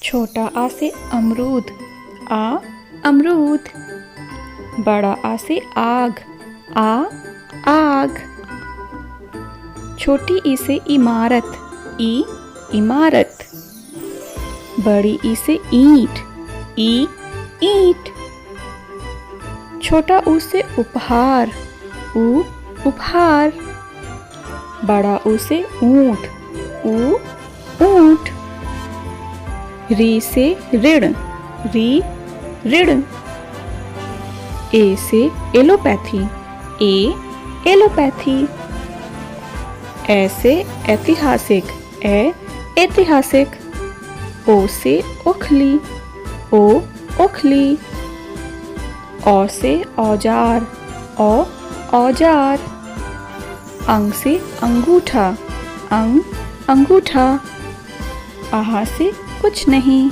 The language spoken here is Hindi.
छोटा आ से अमरूद, आ अमरूद। बड़ा आ से आग, आ आग। छोटी ई से इमारत, ई इमारत। बड़ी ई से ईंट, ई ईंट। छोटा ऊ से उपहार, ऊ उपहार। बड़ा ऊ से ऊंट, ऊ ऊंट। री से ऋण, री ऋण। ए से एलोपैथी, ए एलोपैथी। ए से ऐतिहासिक, ए ऐतिहासिक। ओ से ओखली, ओ ओखली। औ से औजार, औ औजार। अंग से अंगूठा, अंग अंगूठा। आहा से कुछ नहीं।